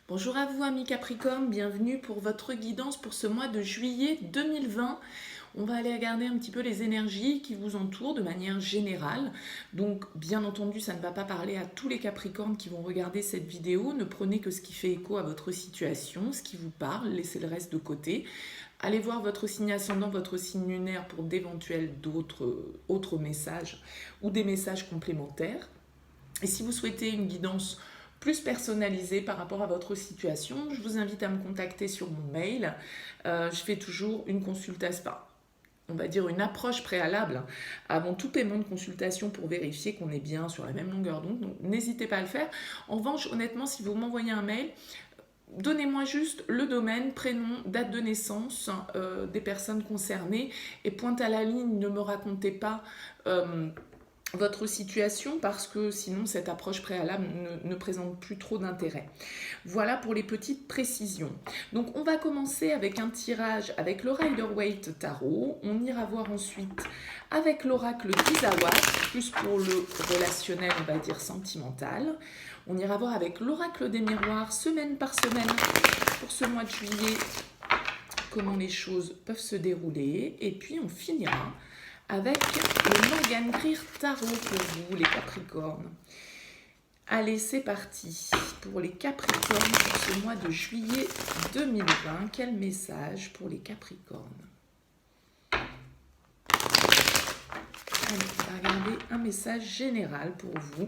Bonjour à vous amis Capricorne, bienvenue pour votre guidance pour ce mois de juillet 2020. On va aller regarder un petit peu les énergies qui vous entourent de manière générale. Donc bien entendu, ça ne va pas parler à tous les Capricornes qui vont regarder cette vidéo. Ne prenez que ce qui fait écho à votre situation, ce qui vous parle, laissez le reste de côté. Allez voir votre signe ascendant, votre signe lunaire pour d'éventuels autres messages ou des messages complémentaires. Et si vous souhaitez une guidance plus personnalisée par rapport à votre situation, je vous invite à me contacter sur mon mail. Je fais toujours une consultation, on va dire une approche préalable avant tout paiement de consultation pour vérifier qu'on est bien sur la même longueur d'onde. Donc n'hésitez pas à le faire. En revanche, honnêtement, si vous m'envoyez un mail, donnez-moi juste le domaine, prénom, date de naissance des personnes concernées et pointe à la ligne, ne me racontez pas votre situation parce que sinon cette approche préalable ne présente plus trop d'intérêt. Voilà pour les petites précisions. Donc on va commencer avec un tirage avec le Rider-Waite Tarot. On ira voir ensuite avec l'oracle d'Isawa, plus pour le relationnel, on va dire sentimental. On ira voir avec l'oracle des miroirs, semaine par semaine, pour ce mois de juillet, comment les choses peuvent se dérouler. Et puis on finira avec le Morgan Greer Tarot pour vous, les Capricornes. Allez, c'est parti pour les Capricornes pour ce mois de juillet 2020. Quel message pour les Capricornes? Allez, on va regarder un message général pour vous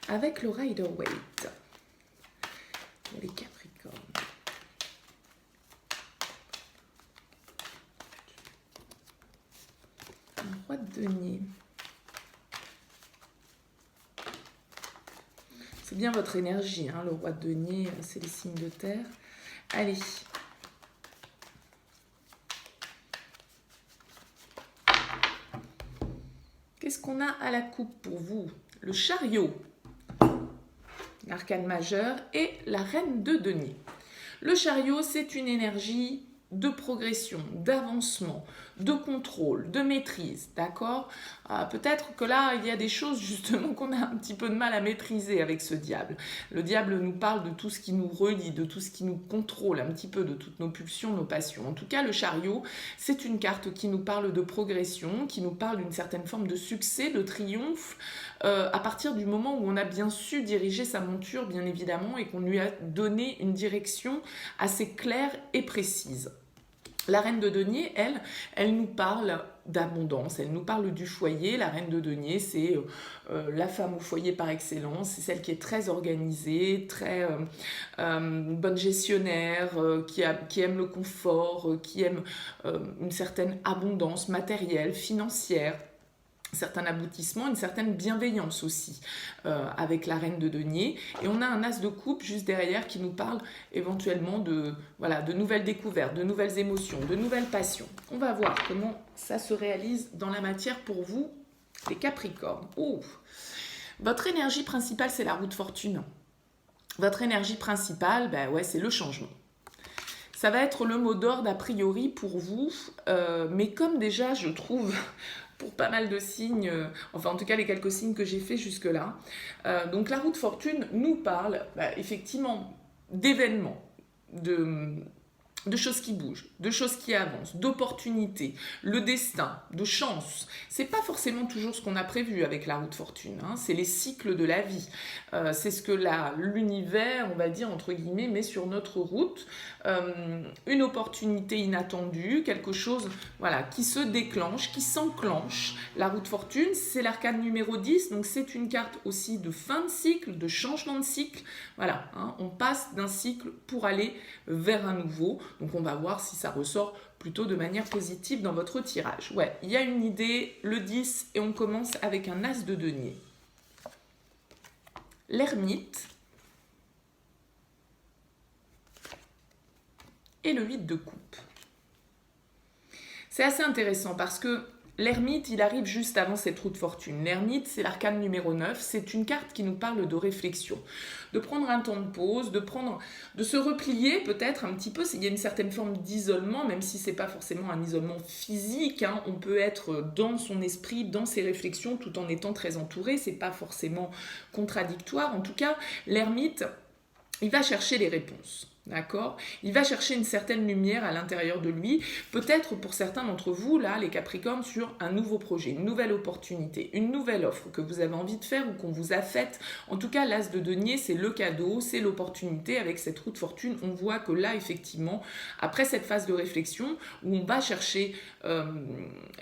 avec le Rider-Waite pour les Capricornes. Un roi de denier. C'est bien votre énergie, hein, le roi de denier, c'est les signes de terre. Allez. Qu'est-ce qu'on a à la coupe pour vous? Le chariot, l'arcane majeur et la reine de denier. Le chariot, c'est une énergie de progression, d'avancement, de contrôle, de maîtrise, d'accord? Peut-être que là, il y a des choses justement qu'on a un petit peu de mal à maîtriser avec ce diable. Le diable nous parle de tout ce qui nous relie, de tout ce qui nous contrôle, un petit peu de toutes nos pulsions, nos passions. En tout cas, le chariot, c'est une carte qui nous parle de progression, qui nous parle d'une certaine forme de succès, de triomphe, à partir du moment où on a bien su diriger sa monture, bien évidemment, et qu'on lui a donné une direction assez claire et précise. La reine de denier, elle nous parle d'abondance, elle nous parle du foyer. La reine de denier, c'est la femme au foyer par excellence, c'est celle qui est très organisée, très bonne gestionnaire, qui aime le confort, qui aime une certaine abondance matérielle, financière, certains aboutissements, une certaine bienveillance aussi avec la reine de denier. Et on a un as de coupe juste derrière qui nous parle éventuellement de nouvelles découvertes, de nouvelles émotions, de nouvelles passions. On va voir comment ça se réalise dans la matière pour vous, les Capricornes. Votre énergie principale, c'est la roue de fortune. Votre énergie principale, c'est le changement. Ça va être le mot d'ordre a priori pour vous, mais comme déjà je trouve pour pas mal de signes, enfin en tout cas les quelques signes que j'ai fait jusque-là. Donc la roue de fortune nous parle effectivement d'événements, de choses qui bougent, de choses qui avancent, d'opportunités, le destin, de chance. C'est pas forcément toujours ce qu'on a prévu avec la roue de fortune, hein. C'est les cycles de la vie. C'est ce que l'univers, on va dire entre guillemets, met sur notre route. Une opportunité inattendue, quelque chose qui se déclenche, qui s'enclenche. La roue de fortune, c'est l'arcane numéro 10, donc c'est une carte aussi de fin de cycle, de changement de cycle. Voilà, hein, on passe d'un cycle pour aller vers un nouveau. Donc on va voir si ça ressort plutôt de manière positive dans votre tirage. Ouais, il y a une idée, le 10, et on commence avec un as de denier. L'ermite et le 8 de coupe. C'est assez intéressant parce que l'ermite, il arrive juste avant cette roue de fortune. L'ermite, c'est l'arcane numéro 9. C'est une carte qui nous parle de réflexion, de prendre un temps de pause, de se replier peut-être un petit peu. Il y a une certaine forme d'isolement, même si ce n'est pas forcément un isolement physique, hein. On peut être dans son esprit, dans ses réflexions, tout en étant très entouré. Ce n'est pas forcément contradictoire. En tout cas, l'ermite, il va chercher les réponses. D'accord? Il va chercher une certaine lumière à l'intérieur de lui, peut-être pour certains d'entre vous, là, les Capricornes, sur un nouveau projet, une nouvelle opportunité, une nouvelle offre que vous avez envie de faire ou qu'on vous a faite. En tout cas, l'As de denier, c'est le cadeau, c'est l'opportunité. Avec cette roue de fortune, on voit que là, effectivement, après cette phase de réflexion, où on va chercher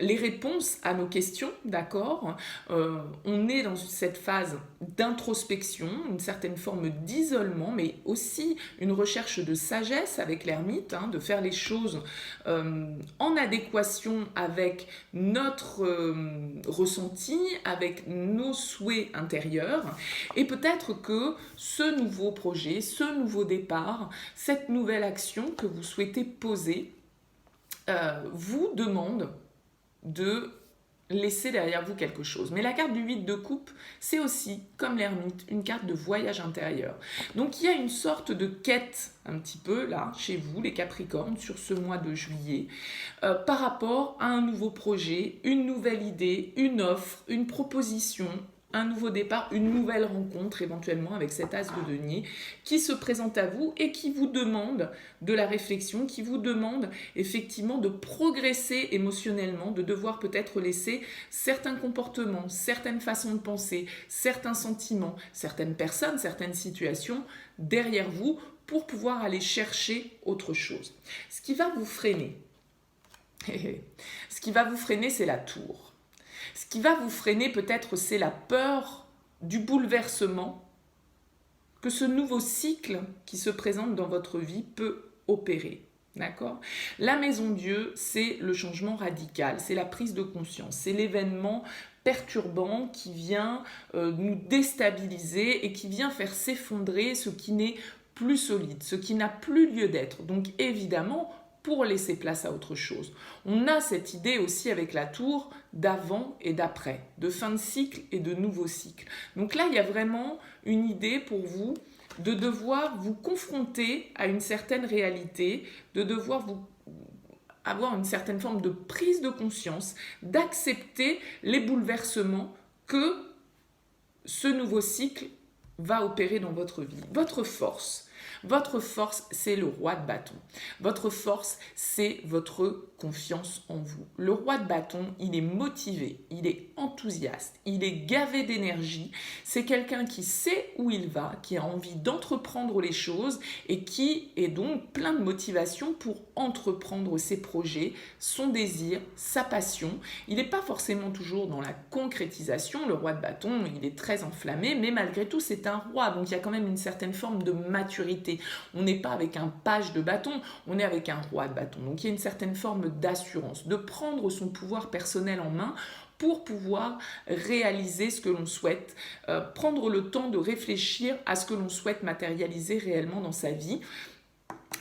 les réponses à nos questions, d'accord? On est dans cette phase d'introspection, une certaine forme d'isolement, mais aussi une recherche de sagesse avec l'ermite, de faire les choses en adéquation avec notre ressenti, avec nos souhaits intérieurs. Et peut-être que ce nouveau projet, ce nouveau départ, cette nouvelle action que vous souhaitez poser vous demande de laisser derrière vous quelque chose. Mais la carte du 8 de coupe, c'est aussi, comme l'ermite, une carte de voyage intérieur. Donc il y a une sorte de quête, un petit peu, là, chez vous, les Capricornes, sur ce mois de juillet, par rapport à un nouveau projet, une nouvelle idée, une offre, une proposition, un nouveau départ, une nouvelle rencontre éventuellement avec cet as de denier qui se présente à vous et qui vous demande de la réflexion, qui vous demande effectivement de progresser émotionnellement, de devoir peut-être laisser certains comportements, certaines façons de penser, certains sentiments, certaines personnes, certaines situations derrière vous pour pouvoir aller chercher autre chose. Ce qui va vous freiner, c'est la tour. Ce qui va vous freiner peut-être, c'est la peur du bouleversement que ce nouveau cycle qui se présente dans votre vie peut opérer. D'accord? La maison Dieu, c'est le changement radical, c'est la prise de conscience, c'est l'événement perturbant qui vient nous déstabiliser et qui vient faire s'effondrer ce qui n'est plus solide, ce qui n'a plus lieu d'être. Donc évidemment, pour laisser place à autre chose. On a cette idée aussi avec la tour d'avant et d'après, de fin de cycle et de nouveau cycle. Donc là, il y a vraiment une idée pour vous de devoir vous confronter à une certaine réalité, de devoir avoir une certaine forme de prise de conscience, d'accepter les bouleversements que ce nouveau cycle va opérer dans votre vie. Votre force, c'est le roi de bâton. Votre force, c'est votre confiance en vous. Le roi de bâton, il est motivé, il est enthousiaste, il est gavé d'énergie. C'est quelqu'un qui sait où il va, qui a envie d'entreprendre les choses et qui est donc plein de motivation pour entreprendre ses projets, son désir, sa passion. Il n'est pas forcément toujours dans la concrétisation. Le roi de bâton, il est très enflammé, mais malgré tout, c'est un roi. Donc il y a quand même une certaine forme de maturité. On n'est pas avec un page de bâton, on est avec un roi de bâton. Donc il y a une certaine forme d'assurance, de prendre son pouvoir personnel en main pour pouvoir réaliser ce que l'on souhaite, prendre le temps de réfléchir à ce que l'on souhaite matérialiser réellement dans sa vie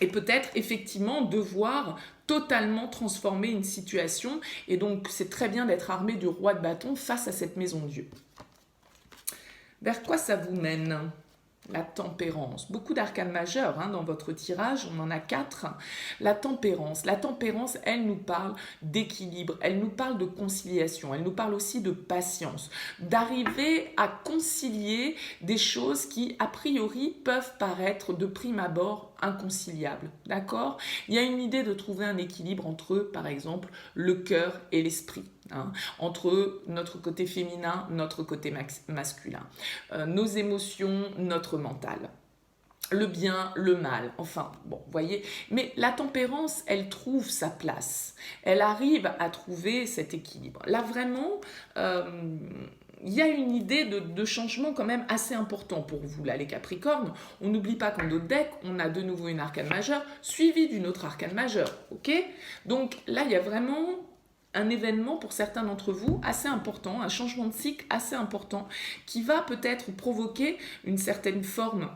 et peut-être effectivement devoir totalement transformer une situation. Et donc c'est très bien d'être armé du roi de bâton face à cette maison Dieu. Vers quoi ça vous mène ? La tempérance. Beaucoup d'arcanes majeures dans votre tirage, on en a 4. La tempérance, elle nous parle d'équilibre, elle nous parle de conciliation, elle nous parle aussi de patience, d'arriver à concilier des choses qui, a priori, peuvent paraître de prime abord inconciliables. D'accord ? Il y a une idée de trouver un équilibre entre, par exemple, le cœur et l'esprit. Entre notre côté féminin, notre côté masculin, nos émotions, notre mental, le bien, le mal, enfin, bon, vous voyez. Mais la tempérance, elle trouve sa place, elle arrive à trouver cet équilibre. Là, vraiment, il y a une idée de changement quand même assez important pour vous, là, les Capricornes. On n'oublie pas qu'en d'autres decks, on a de nouveau une arcane majeure, suivie d'une autre arcane majeure, ok ? Donc là, il y a vraiment un événement pour certains d'entre vous assez important, un changement de cycle assez important qui va peut-être provoquer une certaine forme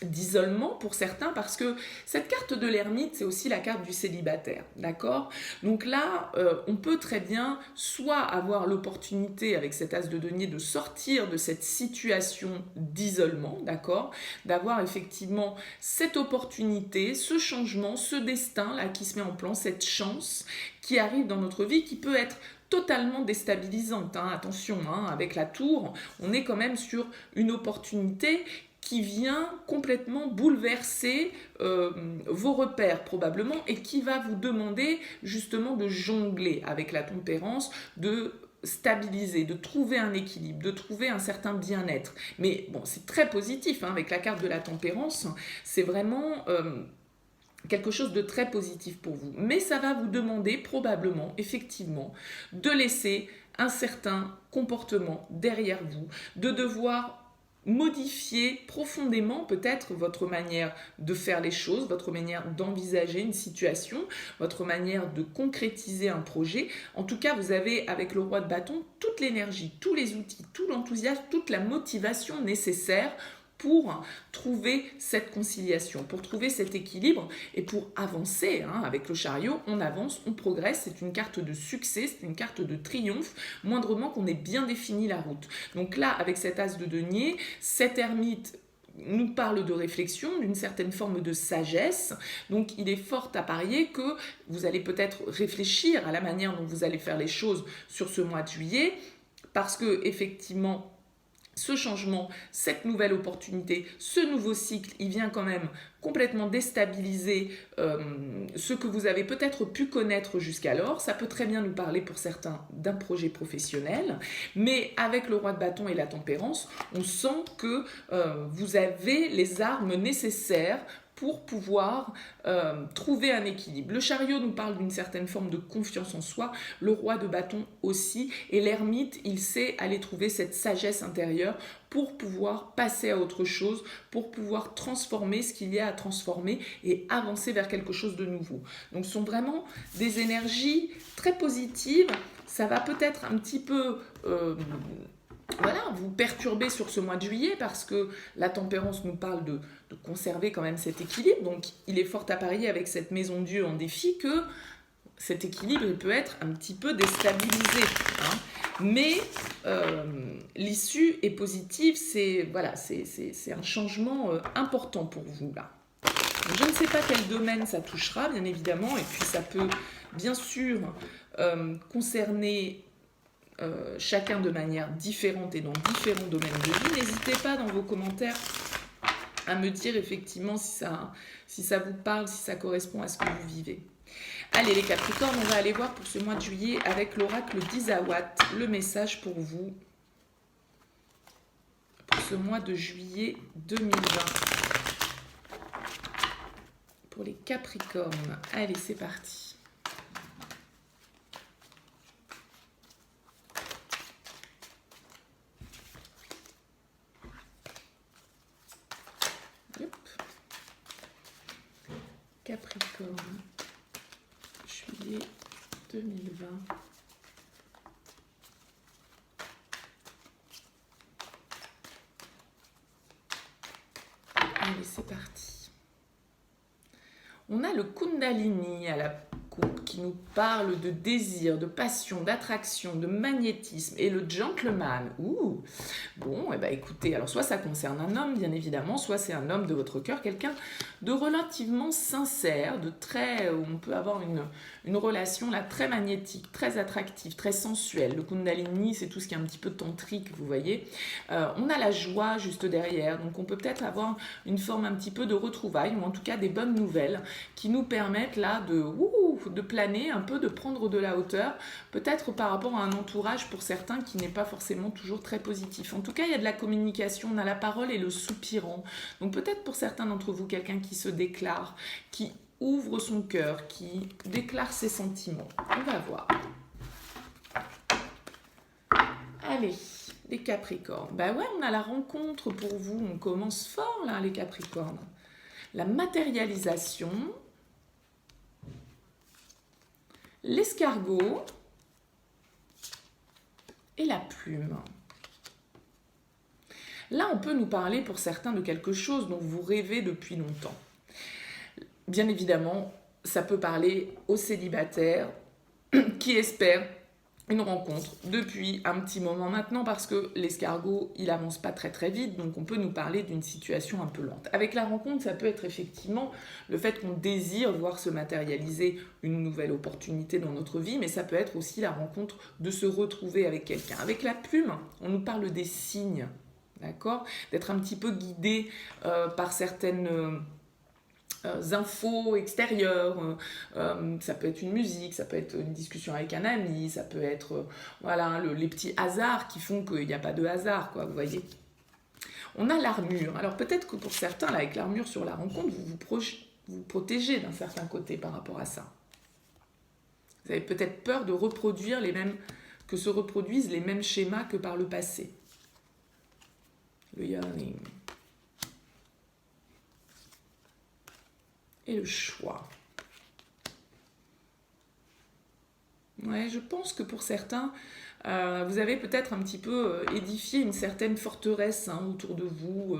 d'isolement pour certains parce que cette carte de l'ermite, c'est aussi la carte du célibataire, d'accord ? Donc là, on peut très bien soit avoir l'opportunité avec cet as de denier de sortir de cette situation d'isolement, d'accord ? D'avoir effectivement cette opportunité, ce changement, ce destin là qui se met en plan, cette chance qui arrive dans notre vie qui peut être totalement déstabilisante. Attention, avec la tour, on est quand même sur une opportunité qui vient complètement bouleverser vos repères probablement et qui va vous demander justement de jongler avec la tempérance, de stabiliser, de trouver un équilibre, de trouver un certain bien-être. Mais bon, c'est très positif, hein, avec la carte de la tempérance, c'est vraiment quelque chose de très positif pour vous. Mais ça va vous demander probablement, effectivement, de laisser un certain comportement derrière vous, de devoir modifier profondément peut-être votre manière de faire les choses, votre manière d'envisager une situation, votre manière de concrétiser un projet. En tout cas, vous avez avec le roi de bâton toute l'énergie, tous les outils, tout l'enthousiasme, toute la motivation nécessaire pour trouver cette conciliation, pour trouver cet équilibre et pour avancer. Hein, avec le chariot, on avance, on progresse, c'est une carte de succès, c'est une carte de triomphe, moindrement qu'on ait bien défini la route. Donc là, avec cet as de denier, cet ermite nous parle de réflexion, d'une certaine forme de sagesse. Donc il est fort à parier que vous allez peut-être réfléchir à la manière dont vous allez faire les choses sur ce mois de juillet, parce que effectivement, ce changement, cette nouvelle opportunité, ce nouveau cycle, il vient quand même complètement déstabiliser ce que vous avez peut-être pu connaître jusqu'alors. Ça peut très bien nous parler pour certains d'un projet professionnel, mais avec le roi de bâton et la tempérance, on sent que vous avez les armes nécessaires pour pouvoir trouver un équilibre. Le chariot nous parle d'une certaine forme de confiance en soi, le roi de bâton aussi, et l'ermite, il sait aller trouver cette sagesse intérieure pour pouvoir passer à autre chose, pour pouvoir transformer ce qu'il y a à transformer et avancer vers quelque chose de nouveau. Donc ce sont vraiment des énergies très positives. Ça va peut-être un petit peu vous perturber sur ce mois de juillet parce que la tempérance nous parle de conserver quand même cet équilibre. Donc il est fort à parier avec cette maison de Dieu en défi que cet équilibre il peut être un petit peu déstabilisé. Hein. Mais l'issue est positive, c'est un changement important pour vous là. Donc, je ne sais pas quel domaine ça touchera, bien évidemment, et puis ça peut bien sûr concerner chacun de manière différente et dans différents domaines de vie. N'hésitez pas dans vos commentaires à me dire effectivement si ça vous parle, si ça correspond à ce que vous vivez. Allez les Capricornes, on va aller voir pour ce mois de juillet avec l'oracle d'Isawat, le message pour vous pour ce mois de juillet 2020. Pour les Capricornes, allez c'est parti. Hop. Capricorne, juillet 2020. Allez, c'est parti. On a le Kundalini à la coupe qui nous parle de désir, de passion, d'attraction, de magnétisme. Et le gentleman, bon, écoutez, alors soit ça concerne un homme, bien évidemment, soit c'est un homme de votre cœur, quelqu'un de relativement sincère, où on peut avoir une relation là très magnétique, très attractive, très sensuelle. Le Kundalini, c'est tout ce qui est un petit peu tantrique, vous voyez. On a la joie juste derrière, donc on peut peut-être avoir une forme un petit peu de retrouvailles, ou en tout cas des bonnes nouvelles qui nous permettent là de planer un peu, de prendre de la hauteur, peut-être par rapport à un entourage pour certains qui n'est pas forcément toujours très positif. En tout cas, il y a de la communication, on a la parole et le soupirant. Donc peut-être pour certains d'entre vous, quelqu'un qui se déclare, qui ouvre son cœur, qui déclare ses sentiments. On va voir. Allez, les Capricornes. On a la rencontre pour vous. On commence fort là, les Capricornes. La matérialisation, l'escargot et la plume. Là, on peut nous parler pour certains de quelque chose dont vous rêvez depuis longtemps. Bien évidemment, ça peut parler aux célibataires qui espèrent une rencontre depuis un petit moment maintenant parce que l'escargot, il avance pas très très vite, donc on peut nous parler d'une situation un peu lente. Avec la rencontre, ça peut être effectivement le fait qu'on désire voir se matérialiser une nouvelle opportunité dans notre vie, mais ça peut être aussi la rencontre de se retrouver avec quelqu'un. Avec la plume, on nous parle des signes. d'accord? D'être un petit peu guidé par certaines infos extérieures, ça peut être une musique, ça peut être une discussion avec un ami, ça peut être voilà, les petits hasards qui font qu'il n'y a pas de hasard, quoi, vous voyez. On a l'armure. Alors peut-être que pour certains, là, avec l'armure sur la rencontre, vous protégez d'un certain côté par rapport à ça. Vous avez peut-être peur de reproduire que se reproduisent les mêmes schémas que par le passé. Le yearning. Et le choix. Ouais, je pense que pour certains, vous avez peut-être un petit peu édifié une certaine forteresse autour de vous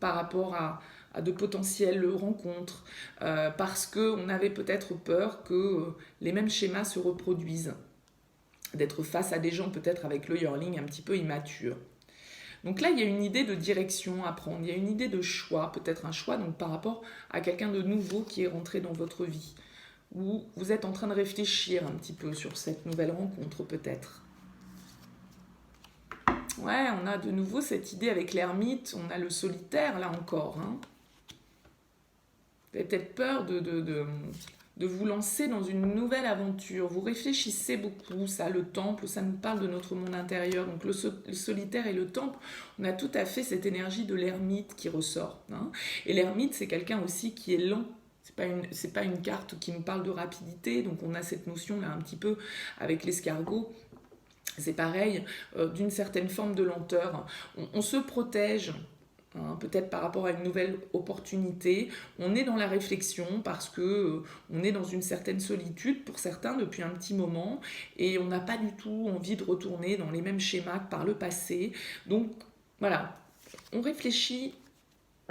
par rapport à de potentielles rencontres, parce qu'on avait peut-être peur que les mêmes schémas se reproduisent, d'être face à des gens peut-être avec le yearning un petit peu immature. Donc là, il y a une idée de direction à prendre, il y a une idée de choix, peut-être un choix donc par rapport à quelqu'un de nouveau qui est rentré dans votre vie, où vous êtes en train de réfléchir un petit peu sur cette nouvelle rencontre peut-être. Ouais, on a de nouveau cette idée avec l'ermite, on a le solitaire là encore. Vous avez peut-être peur de vous lancer dans une nouvelle aventure. Vous réfléchissez beaucoup, ça, le temple, ça nous parle de notre monde intérieur. Donc le solitaire et le temple, on a tout à fait cette énergie de l'ermite qui ressort. Et l'ermite, c'est quelqu'un aussi qui est lent. C'est pas une carte qui nous parle de rapidité, donc on a cette notion là un petit peu avec l'escargot. C'est pareil, d'une certaine forme de lenteur. On se protège. Peut-être par rapport à une nouvelle opportunité, on est dans la réflexion parce que on est dans une certaine solitude pour certains depuis un petit moment et on n'a pas du tout envie de retourner dans les mêmes schémas que par le passé. Donc voilà, on réfléchit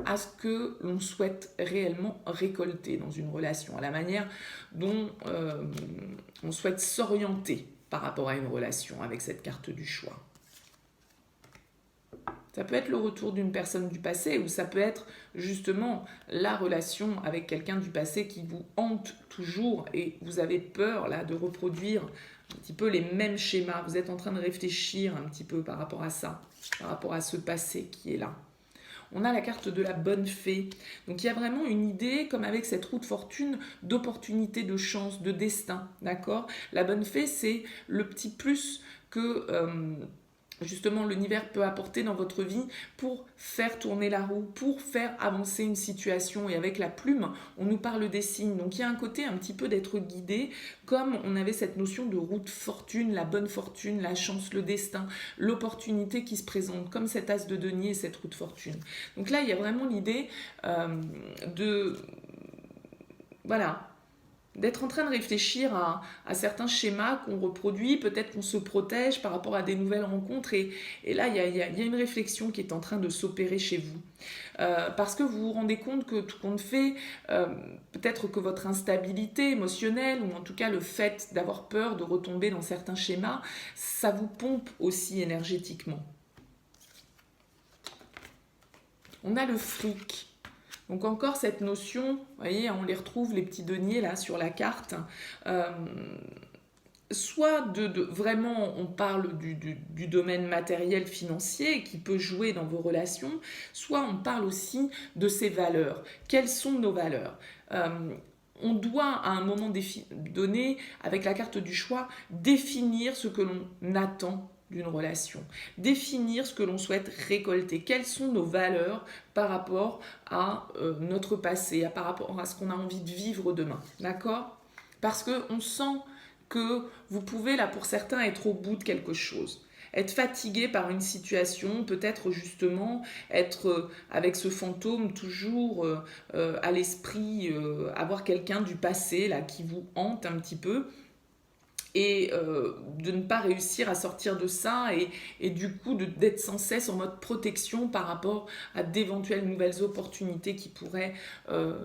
à ce que l'on souhaite réellement récolter dans une relation, à la manière dont on souhaite s'orienter par rapport à une relation avec cette carte du choix. Ça peut être le retour d'une personne du passé ou ça peut être justement la relation avec quelqu'un du passé qui vous hante toujours et vous avez peur là de reproduire un petit peu les mêmes schémas. Vous êtes en train de réfléchir un petit peu par rapport à ça, par rapport à ce passé qui est là. On a la carte de la bonne fée. Donc il y a vraiment une idée, comme avec cette roue de fortune, d'opportunité, de chance, de destin. D'accord ? La bonne fée, c'est le petit plus que justement l'univers peut apporter dans votre vie pour faire tourner la roue, pour faire avancer une situation. Et avec la plume, on nous parle des signes. Donc il y a un côté un petit peu d'être guidé, comme on avait cette notion de roue de fortune, la bonne fortune, la chance, le destin, l'opportunité qui se présente, comme cet as de denier et cette roue de fortune. Donc là, il y a vraiment l'idée voilà, d'être en train de réfléchir à certains schémas qu'on reproduit, peut-être qu'on se protège par rapport à des nouvelles rencontres. Et là, il y a une réflexion qui est en train de s'opérer chez vous. Parce que vous vous rendez compte que tout compte fait, peut-être que votre instabilité émotionnelle, ou en tout cas le fait d'avoir peur de retomber dans certains schémas, ça vous pompe aussi énergétiquement. On a le fric. Donc encore cette notion, vous voyez, on les retrouve, les petits deniers là sur la carte, soit vraiment on parle du domaine matériel financier qui peut jouer dans vos relations, soit on parle aussi de ses valeurs. Quelles sont nos valeurs ? On doit à un moment donné, avec la carte du choix, définir ce que l'on attend d'une relation, définir ce que l'on souhaite récolter, quelles sont nos valeurs par rapport à notre passé, par rapport à ce qu'on a envie de vivre demain, d'accord ? Parce qu'on sent que vous pouvez, là pour certains, être au bout de quelque chose, être fatigué par une situation, peut-être justement être avec ce fantôme toujours à l'esprit, avoir quelqu'un du passé là qui vous hante un petit peu, et de ne pas réussir à sortir de ça et du coup d'être sans cesse en mode protection par rapport à d'éventuelles nouvelles opportunités qui pourraient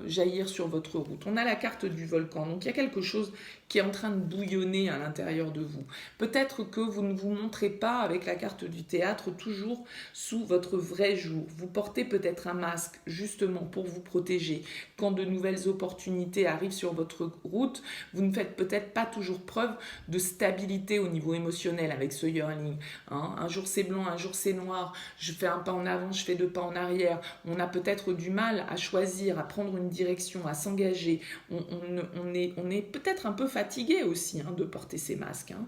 jaillir sur votre route. On a la carte du volcan, donc il y a quelque chose qui est en train de bouillonner à l'intérieur de vous. Peut-être que vous ne vous montrez pas avec la carte du théâtre toujours sous votre vrai jour. Vous portez peut-être un masque justement pour vous protéger. Quand de nouvelles opportunités arrivent sur votre route, vous ne faites peut-être pas toujours preuve de stabilité au niveau émotionnel avec ce yearling. Hein. Un jour c'est blanc, un jour c'est noir, je fais un pas en avant, je fais 2 pas en arrière. On a peut-être du mal à choisir, à prendre une direction, à s'engager. On est peut-être un peu fatigué aussi hein, de porter ces masques. Hein.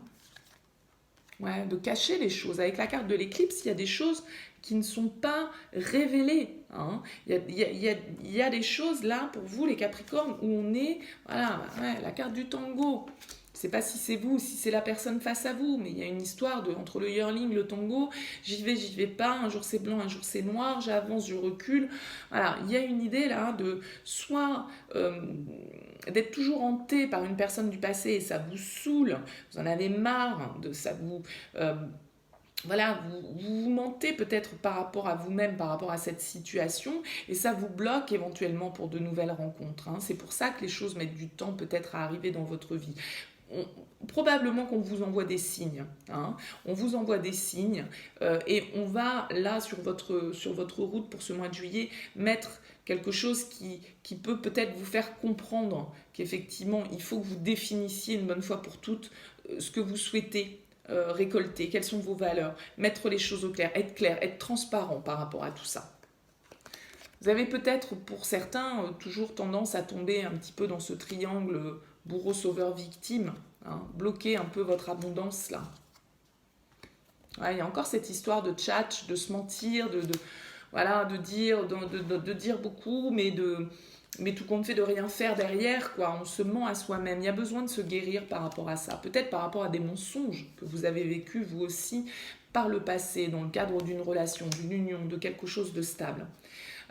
Ouais, de cacher les choses. Avec la carte de l'éclipse, il y a des choses qui ne sont pas révélées. Hein. Il y a des choses là, pour vous les Capricornes, où on est, voilà, ouais, la carte du tango. Je ne sais pas si c'est vous ou si c'est la personne face à vous, mais il y a une histoire entre le yearling, le tango, j'y vais pas, un jour c'est blanc, un jour c'est noir, j'avance, je recule. Voilà, il y a une idée là de soit d'être toujours hanté par une personne du passé et ça vous saoule, vous en avez marre, ça vous... voilà, vous mentez peut-être par rapport à vous-même, par rapport à cette situation, et ça vous bloque éventuellement pour de nouvelles rencontres. Hein. C'est pour ça que les choses mettent du temps peut-être à arriver dans votre vie. Probablement qu'on vous envoie des signes. Hein. On vous envoie des signes et on va là sur votre route pour ce mois de juillet mettre quelque chose qui peut peut-être vous faire comprendre qu'effectivement il faut que vous définissiez une bonne fois pour toutes ce que vous souhaitez récolter, quelles sont vos valeurs, mettre les choses au clair, être transparent par rapport à tout ça. Vous avez peut-être pour certains toujours tendance à tomber un petit peu dans ce triangle bourreau, sauveur, victime, hein, bloquer un peu votre abondance là. Ouais, il y a encore cette histoire de tchatch, de se mentir, voilà, de dire beaucoup, mais tout compte fait de rien faire derrière, quoi. On se ment à soi-même. Il y a besoin de se guérir par rapport à ça. Peut-être par rapport à des mensonges que vous avez vécus, vous aussi, par le passé, dans le cadre d'une relation, d'une union, de quelque chose de stable.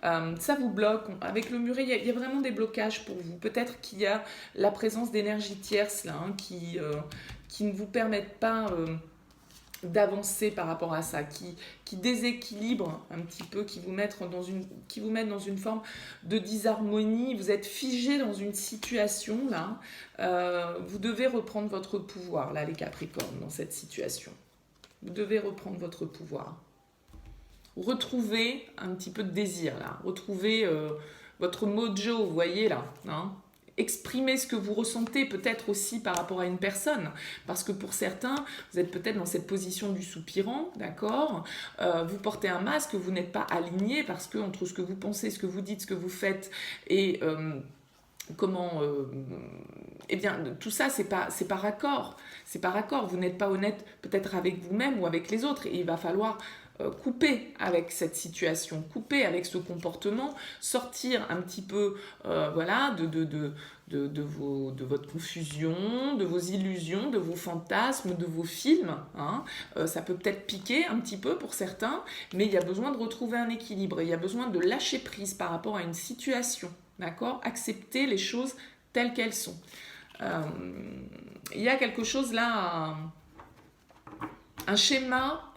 Ça vous bloque. Avec le muret, il y a vraiment des blocages pour vous. Peut-être qu'il y a la présence d'énergie tierce là, hein, qui ne vous permettent pas d'avancer par rapport à ça, qui déséquilibrent un petit peu, qui vous mettent dans une forme de disharmonie. Vous êtes figé dans une situation là. Vous devez reprendre votre pouvoir là, les Capricornes, dans cette situation. Vous devez reprendre votre pouvoir. Retrouvez un petit peu de désir là, retrouvez votre mojo, vous voyez là, hein. Exprimez ce que vous ressentez peut-être aussi par rapport à une personne, parce que pour certains, vous êtes peut-être dans cette position du soupirant, d'accord, vous portez un masque, vous n'êtes pas aligné, parce que entre ce que vous pensez, ce que vous dites, ce que vous faites, et eh bien, tout ça, c'est pas raccord, vous n'êtes pas honnête peut-être avec vous-même ou avec les autres, et il va falloir couper avec cette situation, couper avec ce comportement, sortir un petit peu voilà, de votre confusion, de vos illusions, de vos fantasmes, de vos films. Hein. Ça peut peut-être piquer un petit peu pour certains, mais il y a besoin de retrouver un équilibre, il y a besoin de lâcher prise par rapport à une situation, d'accord ? Accepter les choses telles qu'elles sont. Il y a quelque chose là, un schéma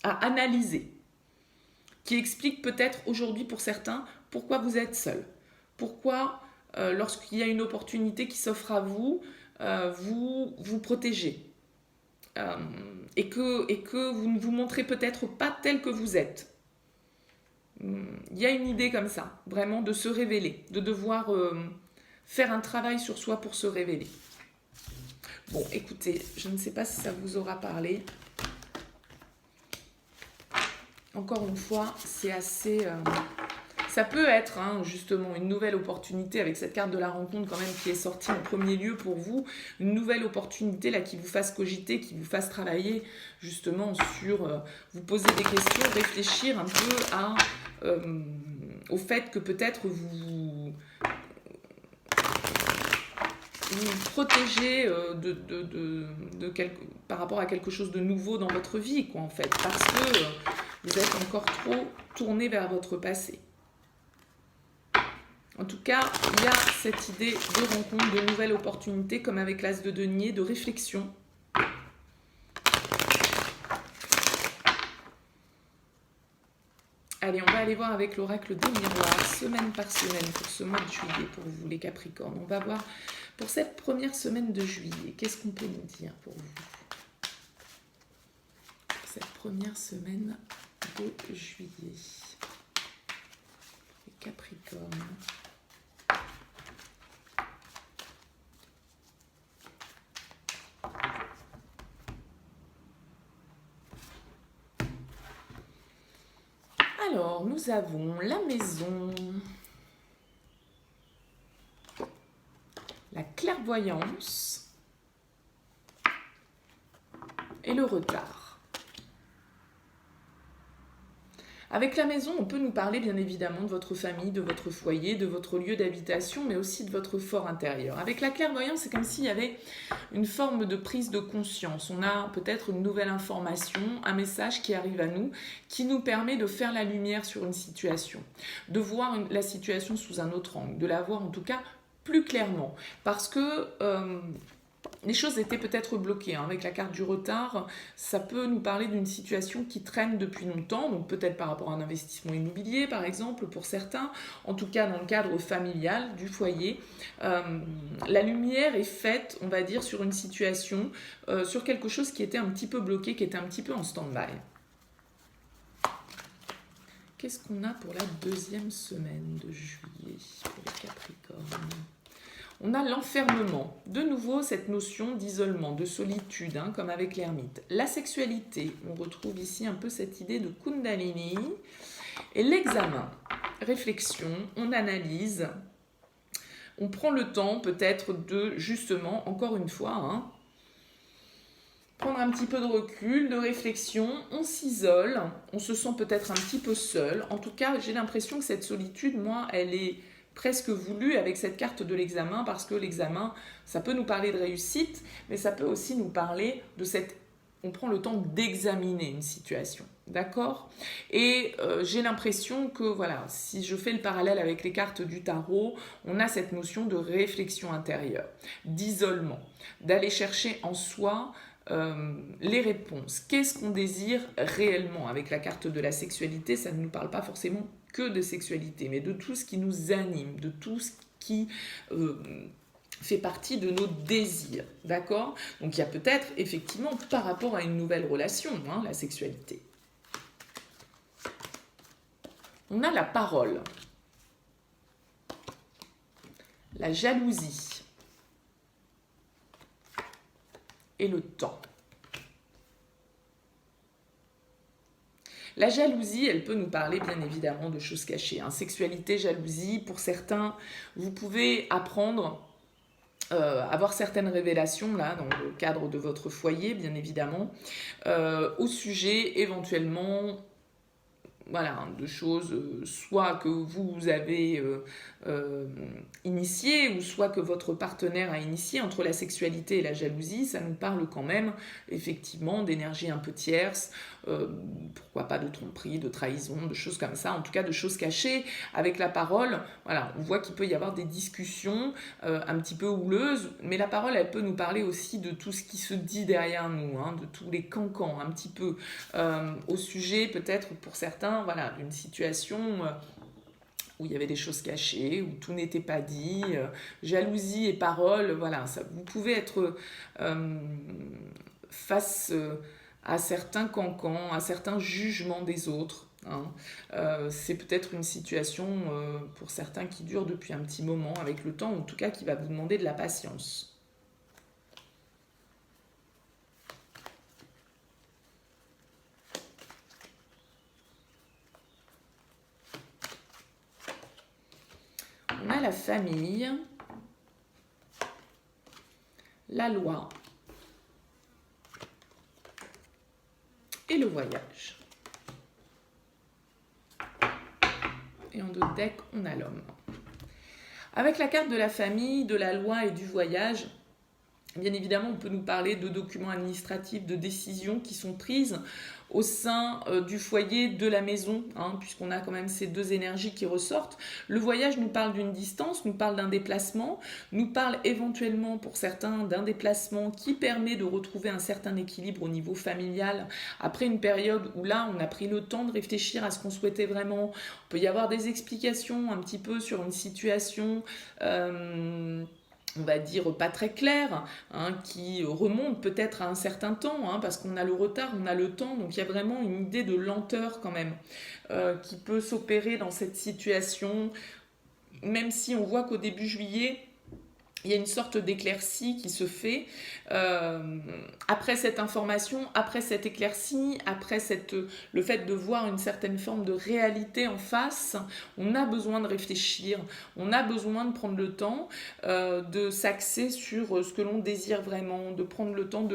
à analyser, qui explique peut-être aujourd'hui pour certains pourquoi vous êtes seul. Pourquoi, lorsqu'il y a une opportunité qui s'offre à vous, vous vous protégez. Et que vous ne vous montrez peut-être pas tel que vous êtes. Il y a une idée comme ça, vraiment de se révéler, de devoir faire un travail sur soi pour se révéler. Bon, écoutez, je ne sais pas si ça vous aura parlé. Encore une fois, c'est assez... ça peut être hein, justement une nouvelle opportunité avec cette carte de la rencontre quand même qui est sortie en premier lieu pour vous. Une nouvelle opportunité là qui vous fasse cogiter, qui vous fasse travailler justement sur... vous poser des questions, réfléchir un peu au fait que peut-être vous protégez par rapport à quelque chose de nouveau dans votre vie, quoi, en fait, parce que vous êtes encore trop tourné vers votre passé. En tout cas, il y a cette idée de rencontre, de nouvelles opportunités, comme avec l'As de denier, de réflexion. Allez, on va aller voir avec l'oracle des miroirs, semaine par semaine, pour ce mois de juillet, pour vous les Capricornes. On va voir pour cette première semaine de juillet, qu'est-ce qu'on peut nous dire pour vous ? Pour cette première semaine de juillet. Les Capricornes. Alors, nous avons la maison, la clairvoyance et le retard. Avec la maison, on peut nous parler bien évidemment de votre famille, de votre foyer, de votre lieu d'habitation, mais aussi de votre fort intérieur. Avec la clairvoyance, c'est comme s'il y avait une forme de prise de conscience. On a peut-être une nouvelle information, un message qui arrive à nous, qui nous permet de faire la lumière sur une situation, de voir la situation sous un autre angle, de la voir en tout cas plus clairement. Parce que les choses étaient peut-être bloquées. Avec la carte du retard, ça peut nous parler d'une situation qui traîne depuis longtemps, donc peut-être par rapport à un investissement immobilier, par exemple, pour certains, en tout cas dans le cadre familial, du foyer. La lumière est faite, on va dire, sur une situation, sur quelque chose qui était un petit peu bloqué, qui était un petit peu en stand-by. Qu'est-ce qu'on a pour la deuxième semaine de juillet pour les Capricornes ? On a l'enfermement. De nouveau, cette notion d'isolement, de solitude, comme avec l'ermite. La sexualité, on retrouve ici un peu cette idée de Kundalini. Et l'examen, réflexion, on analyse, on prend le temps peut-être de, justement, encore une fois, prendre un petit peu de recul, de réflexion, on s'isole, on se sent peut-être un petit peu seul. En tout cas, j'ai l'impression que cette solitude, moi, elle est presque voulu avec cette carte de l'examen, parce que l'examen, ça peut nous parler de réussite, mais ça peut aussi nous parler de cette... On prend le temps d'examiner une situation, d'accord ? Et j'ai l'impression que, voilà, si je fais le parallèle avec les cartes du tarot, on a cette notion de réflexion intérieure, d'isolement, d'aller chercher en soi les réponses. Qu'est-ce qu'on désire réellement ? Avec la carte de la sexualité, ça ne nous parle pas forcément que de sexualité, mais de tout ce qui nous anime, de tout ce qui fait partie de nos désirs, d'accord ? Donc il y a peut-être effectivement par rapport à une nouvelle relation, la sexualité. On a la parole, la jalousie et le temps. La jalousie, elle peut nous parler bien évidemment de choses cachées. Sexualité, jalousie, pour certains, vous pouvez apprendre, avoir certaines révélations là, dans le cadre de votre foyer, bien évidemment, au sujet éventuellement... Voilà, de choses soit que vous avez initiées, ou soit que votre partenaire a initié. Entre la sexualité et la jalousie, ça nous parle quand même effectivement d'énergie un peu tierce, pourquoi pas de tromperie, de trahison, de choses comme ça, en tout cas de choses cachées. Avec la parole, voilà, on voit qu'il peut y avoir des discussions un petit peu houleuses, mais la parole, elle peut nous parler aussi de tout ce qui se dit derrière nous, de tous les cancans un petit peu, au sujet peut-être pour certains, voilà, d'une situation où il y avait des choses cachées, où tout n'était pas dit, jalousie et parole, voilà, ça, vous pouvez être face à certains cancans, à certains jugements des autres. C'est peut-être une situation pour certains qui dure depuis un petit moment, avec le temps, en tout cas qui va vous demander de la patience. On a la famille, la loi et le voyage. Et en deux decks, on a l'homme. Avec la carte de la famille, de la loi et du voyage, bien évidemment, on peut nous parler de documents administratifs, de décisions qui sont prises au sein du foyer, de la maison, puisqu'on a quand même ces deux énergies qui ressortent. Le voyage nous parle d'une distance, nous parle d'un déplacement, nous parle éventuellement pour certains d'un déplacement qui permet de retrouver un certain équilibre au niveau familial après une période où là on a pris le temps de réfléchir à ce qu'on souhaitait vraiment. Il peut y avoir des explications un petit peu sur une situation on va dire pas très clair, qui remonte peut-être à un certain temps, parce qu'on a le retard, on a le temps, donc il y a vraiment une idée de lenteur quand même, qui peut s'opérer dans cette situation, même si on voit qu'au début juillet, il y a une sorte d'éclaircie qui se fait après cette information, après cette éclaircie, après le fait de voir une certaine forme de réalité en face. On a besoin de réfléchir, on a besoin de prendre le temps de s'axer sur ce que l'on désire vraiment, de prendre le temps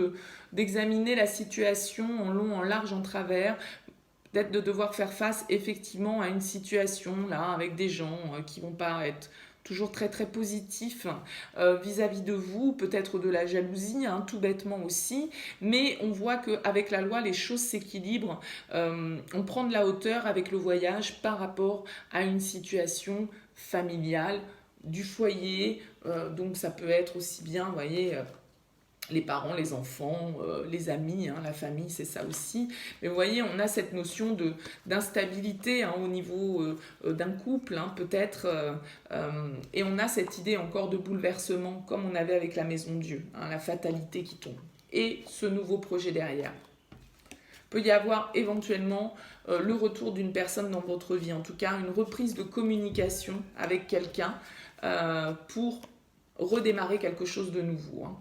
d'examiner la situation en long, en large, en travers, peut-être de devoir faire face effectivement à une situation là avec des gens qui vont pas être toujours très très positifs vis-à-vis de vous, peut-être de la jalousie, hein, tout bêtement aussi, mais on voit qu'avec la loi, les choses s'équilibrent, on prend de la hauteur avec le voyage par rapport à une situation familiale, du foyer, donc ça peut être aussi bien, vous voyez, les parents, les enfants, les amis, hein, la famille, c'est ça aussi. Mais vous voyez, on a cette notion d'instabilité hein, au niveau d'un couple, hein, peut-être, et on a cette idée encore de bouleversement, comme on avait avec la maison de Dieu, hein, la fatalité qui tombe. Et ce nouveau projet derrière. Il peut y avoir éventuellement le retour d'une personne dans votre vie, en tout cas une reprise de communication avec quelqu'un pour redémarrer quelque chose de nouveau. Hein.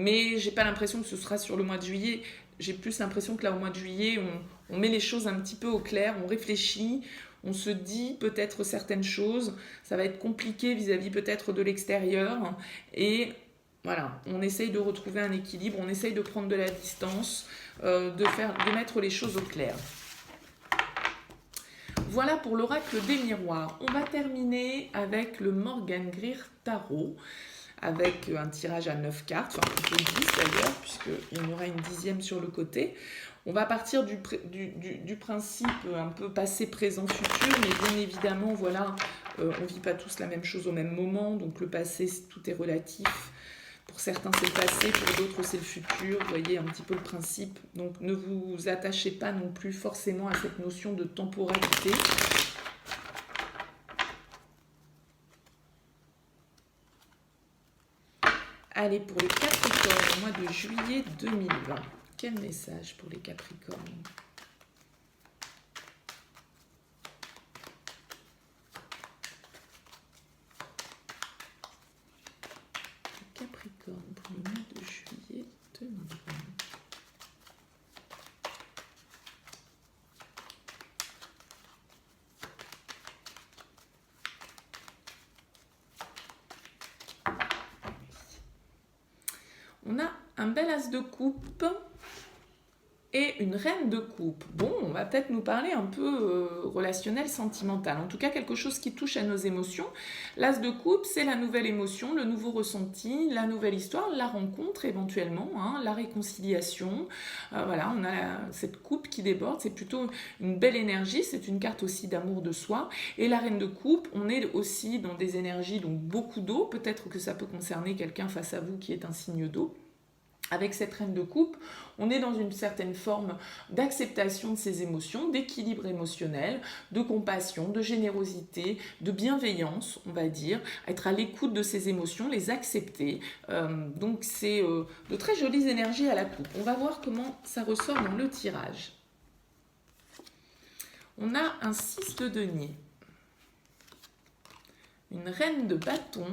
Mais j'ai pas l'impression que ce sera sur le mois de juillet. J'ai plus l'impression que là, au mois de juillet, on met les choses un petit peu au clair, on réfléchit, on se dit peut-être certaines choses. Ça va être compliqué vis-à-vis peut-être de l'extérieur. Et voilà, on essaye de retrouver un équilibre, on essaye de prendre de la distance, de mettre les choses au clair. Voilà pour l'oracle des miroirs. On va terminer avec le Morgan Greer Tarot, avec un tirage à 9 cartes, enfin plutôt 10 d'ailleurs, puisqu'il y en aura une 10e sur le côté. On va partir du principe un peu passé, présent, futur, mais bien évidemment, voilà, on ne vit pas tous la même chose au même moment, donc le passé, tout est relatif. Pour certains, c'est le passé, pour d'autres, c'est le futur. Vous voyez un petit peu le principe. Donc, ne vous attachez pas non plus forcément à cette notion de temporalité. Allez, pour les Capricornes, au mois de juillet 2020, quel message pour les Capricornes ? Capricorne, pour le mois de juillet 2020. On a un bel as de coupe et une reine de coupe. Bon, on va peut-être nous parler un peu relationnel, sentimental. En tout cas, quelque chose qui touche à nos émotions. L'as de coupe, c'est la nouvelle émotion, le nouveau ressenti, la nouvelle histoire, la rencontre éventuellement, hein, la réconciliation. Voilà, on a cette coupe qui déborde. C'est plutôt une belle énergie. C'est une carte aussi d'amour de soi. Et la reine de coupe, on est aussi dans des énergies, donc beaucoup d'eau. Peut-être que ça peut concerner quelqu'un face à vous qui est un signe d'eau. Avec cette reine de coupe, on est dans une certaine forme d'acceptation de ses émotions, d'équilibre émotionnel, de compassion, de générosité, de bienveillance, on va dire, être à l'écoute de ses émotions, les accepter. Donc c'est de très jolies énergies à la coupe. On va voir comment ça ressort dans le tirage. On a un 6 de denier, une reine de bâton,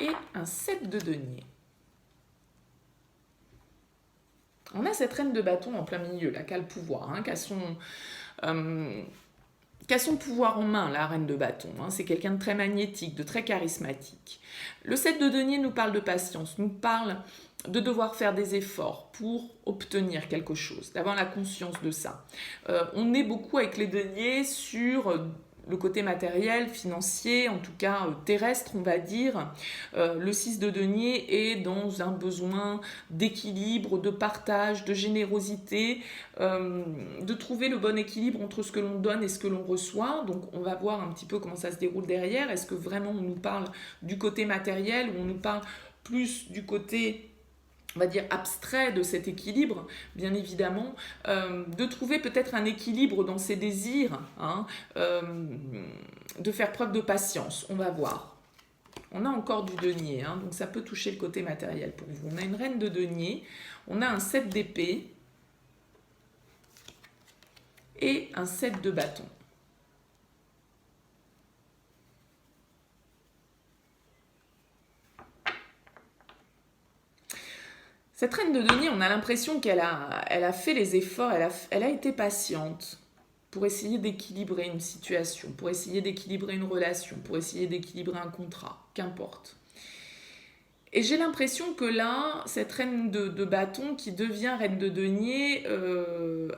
et un 7 de denier. On a cette reine de bâton en plein milieu, là, qui a le pouvoir, hein, qui a son pouvoir en main, la reine de bâton. Hein. C'est quelqu'un de très magnétique, de très charismatique. Le 7 de denier nous parle de patience, nous parle de devoir faire des efforts pour obtenir quelque chose, d'avoir la conscience de ça. On est beaucoup avec les deniers sur le côté matériel, financier, en tout cas terrestre, on va dire. Le 6 de denier est dans un besoin d'équilibre, de partage, de générosité, de trouver le bon équilibre entre ce que l'on donne et ce que l'on reçoit. Donc on va voir un petit peu comment ça se déroule derrière. Est-ce que vraiment on nous parle du côté matériel ou on nous parle plus du côté, on va dire, abstrait de cet équilibre, bien évidemment, de trouver peut-être un équilibre dans ses désirs, hein, de faire preuve de patience, on va voir. On a encore du denier, hein, donc ça peut toucher le côté matériel pour vous. On a une reine de denier, on a un 7 d'épée et un 7 de bâton. Cette reine de denier, on a l'impression qu'elle a fait les efforts, elle a été patiente pour essayer d'équilibrer une situation, pour essayer d'équilibrer une relation, pour essayer d'équilibrer un contrat, qu'importe. Et j'ai l'impression que là, cette reine de bâton qui devient reine de denier,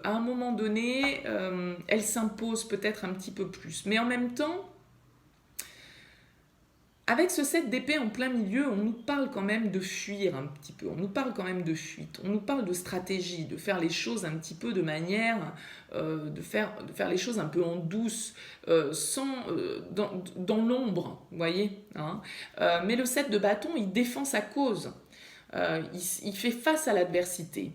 à un moment donné, elle s'impose peut-être un petit peu plus. Mais en même temps, avec ce 7 d'épée en plein milieu, on nous parle quand même de fuir un petit peu, on nous parle quand même de fuite, on nous parle de stratégie, de faire les choses un petit peu de manière, de faire les choses un peu en douce, dans l'ombre, vous voyez, hein. Mais le 7 de bâton, il défend sa cause, il fait face à l'adversité.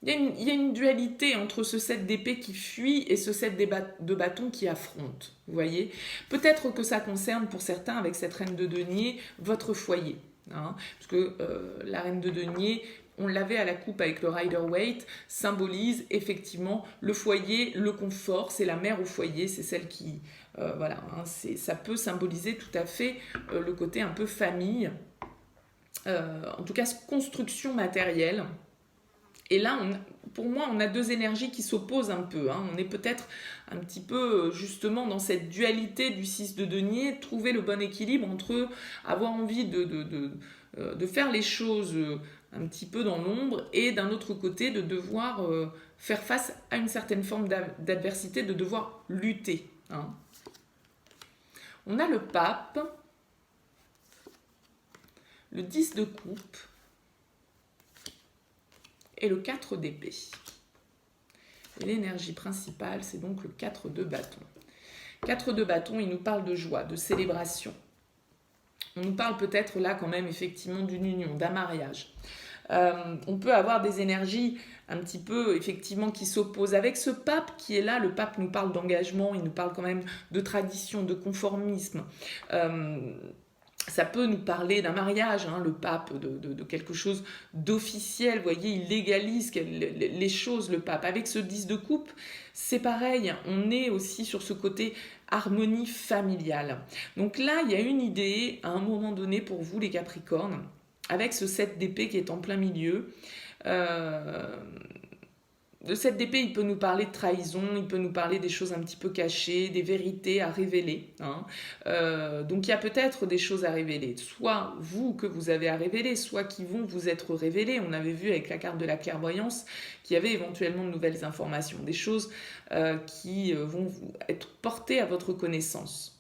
Il y a une dualité entre ce 7 d'épée qui fuit et ce 7 de bâton qui affronte. Vous voyez? Peut-être que ça concerne pour certains, avec cette reine de denier, votre foyer. Hein, parce que la reine de denier, on l'avait à la coupe avec le Rider-Waite, symbolise effectivement le foyer, le confort. C'est la mère au foyer, c'est celle qui... voilà, hein, ça peut symboliser tout à fait le côté un peu famille. En tout cas, construction matérielle. Et là, pour moi, on a deux énergies qui s'opposent un peu. Hein. On est peut-être un petit peu justement dans cette dualité du 6 de denier, trouver le bon équilibre entre avoir envie de faire les choses un petit peu dans l'ombre et d'un autre côté de devoir faire face à une certaine forme d'adversité, de devoir lutter. Hein. On a le pape, le 10 de coupe, et le 4 d'épée. Et l'énergie principale, c'est donc le 4 de bâton. 4 de bâton, il nous parle de joie, de célébration. On nous parle peut-être là quand même effectivement d'une union, d'un mariage. On peut avoir des énergies un petit peu effectivement qui s'opposent. Avec ce pape qui est là, le pape nous parle d'engagement, il nous parle quand même de tradition, de conformisme. Ça peut nous parler d'un mariage, hein, le pape, de quelque chose d'officiel. Vous voyez, il légalise les choses, le pape. Avec ce 10 de coupe, c'est pareil. On est aussi sur ce côté harmonie familiale. Donc là, il y a une idée, à un moment donné, pour vous, les Capricornes, avec ce 7 d'épée qui est en plein milieu. Le 7 d'épée, il peut nous parler de trahison, il peut nous parler des choses un petit peu cachées, des vérités à révéler. Hein. Donc il y a peut-être des choses à révéler, soit vous que vous avez à révéler, soit qui vont vous être révélées. On avait vu avec la carte de la clairvoyance qu'il y avait éventuellement de nouvelles informations, des choses qui vont être portées à votre connaissance.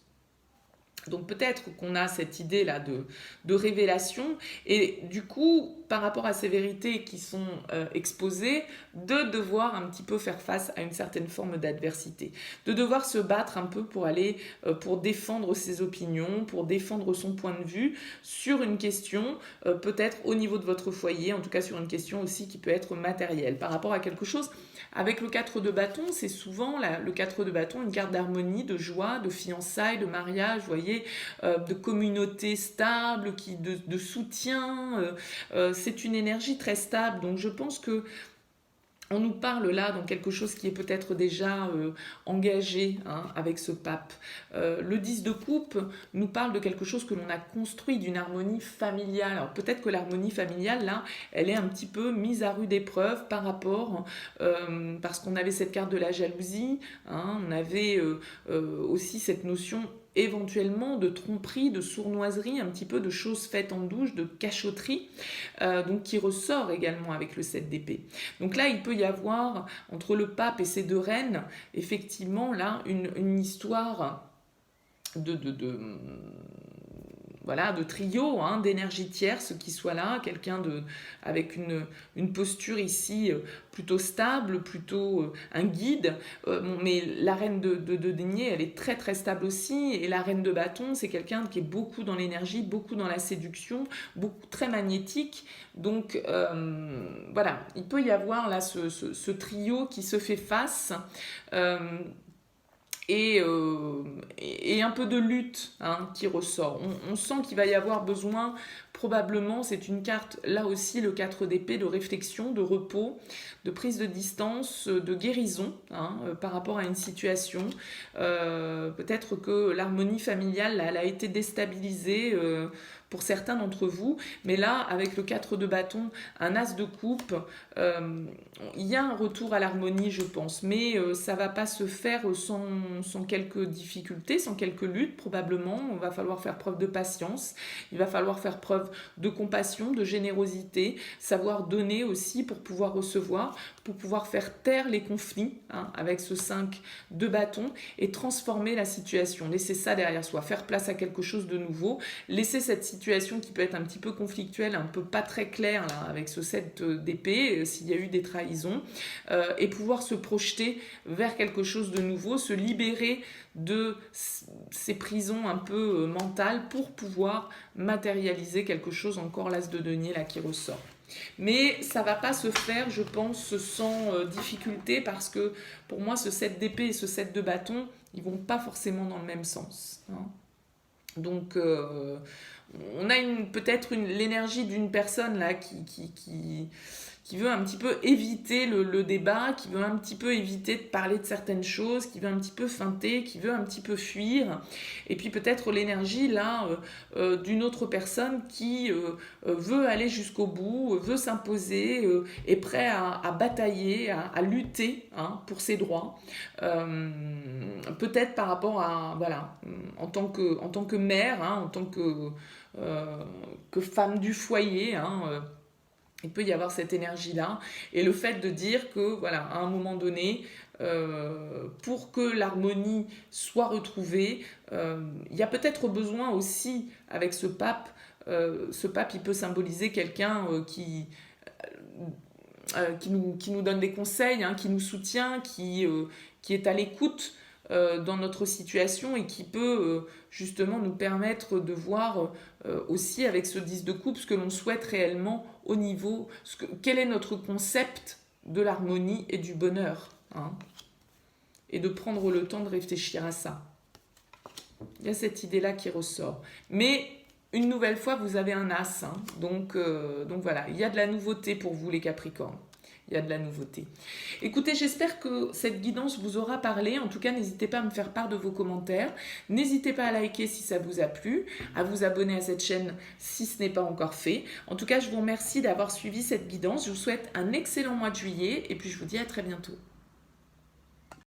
Donc peut-être qu'on a cette idée-là de révélation et du coup, par rapport à ces vérités qui sont exposées, de devoir un petit peu faire face à une certaine forme d'adversité, de devoir se battre un peu pour aller, pour défendre ses opinions, pour défendre son point de vue sur une question, peut-être au niveau de votre foyer, en tout cas sur une question aussi qui peut être matérielle, par rapport à quelque chose. Avec le 4 de bâton, c'est souvent le 4 de bâton, une carte d'harmonie, de joie, de fiançailles, de mariage, vous voyez, de communauté stable, de soutien. C'est une énergie très stable. Donc je pense que on nous parle là dans quelque chose qui est peut-être déjà engagé, hein, avec ce pape. Le 10 de coupe nous parle de quelque chose que l'on a construit, d'une harmonie familiale. Alors peut-être que l'harmonie familiale, là, elle est un petit peu mise à rude épreuve par rapport, parce qu'on avait cette carte de la jalousie, hein, on avait aussi cette notion éventuellement de tromperie, de sournoiserie, un petit peu de choses faites en douche, de cachotterie, donc qui ressort également avec le 7 d'épée. Donc là, il peut y avoir, entre le pape et ces deux reines, effectivement, là, une histoire voilà, de trio, hein, d'énergie tierce qui soit là, quelqu'un avec une posture ici plutôt stable, plutôt un guide. Mais la reine de denier, elle est très très stable aussi. Et la reine de bâton, c'est quelqu'un qui est beaucoup dans l'énergie, beaucoup dans la séduction, très magnétique. Donc voilà, il peut y avoir là ce trio qui se fait face. Et un peu de lutte, hein, qui ressort. On sent qu'il va y avoir besoin, probablement, c'est une carte, là aussi, le 4 d'épée, de réflexion, de repos, de prise de distance, de guérison, hein, par rapport à une situation. Peut-être que l'harmonie familiale, là, elle a été déstabilisée pour certains d'entre vous. Mais là, avec le 4 de bâton, un as de coupe, il y a un retour à l'harmonie, je pense. Mais ça ne va pas se faire sans quelques difficultés, sans quelques luttes, probablement. Il va falloir faire preuve de patience. Il va falloir faire preuve de compassion, de générosité, savoir donner aussi pour pouvoir recevoir, pour pouvoir faire taire les conflits, hein, avec ce 5 de bâton, et transformer la situation. Laisser ça derrière soi, faire place à quelque chose de nouveau, laisser cette situation qui peut être un petit peu conflictuelle, un peu pas très claire, là, avec ce 7 d'épée, s'il y a eu des trahisons, et pouvoir se projeter vers quelque chose de nouveau, se libérer de ces prisons un peu mentales pour pouvoir matérialiser quelque chose, encore l'as de denier là qui ressort. Mais ça ne va pas se faire, je pense, sans difficulté, parce que pour moi, ce 7 d'épée et ce 7 de bâton, ils ne vont pas forcément dans le même sens, hein. Donc, on a peut-être l'énergie d'une personne là qui veut un petit peu éviter le débat, qui veut un petit peu éviter de parler de certaines choses, qui veut un petit peu feinter, qui veut un petit peu fuir. Et puis peut-être l'énergie là d'une autre personne qui veut aller jusqu'au bout, veut s'imposer, est prêt à batailler, à lutter, hein, pour ses droits. Peut-être par rapport à, voilà, en tant que mère, hein, en tant que femme du foyer, hein, il peut y avoir cette énergie-là. Et le fait de dire que, voilà, à un moment donné, pour que l'harmonie soit retrouvée, il y a peut-être besoin aussi, avec ce pape, il peut symboliser quelqu'un qui nous donne des conseils, hein, qui nous soutient, qui est à l'écoute dans notre situation, et qui peut justement nous permettre de voir aussi avec ce 10 de coupe ce que l'on souhaite réellement au niveau, quel est notre concept de l'harmonie et du bonheur, hein, et de prendre le temps de réfléchir à ça. Il y a cette idée-là qui ressort. Mais une nouvelle fois, vous avez un as, hein, donc voilà, il y a de la nouveauté pour vous les Capricornes. Il y a de la nouveauté. Écoutez, j'espère que cette guidance vous aura parlé. En tout cas, n'hésitez pas à me faire part de vos commentaires. N'hésitez pas à liker si ça vous a plu, à vous abonner à cette chaîne si ce n'est pas encore fait. En tout cas, je vous remercie d'avoir suivi cette guidance. Je vous souhaite un excellent mois de juillet et puis je vous dis à très bientôt.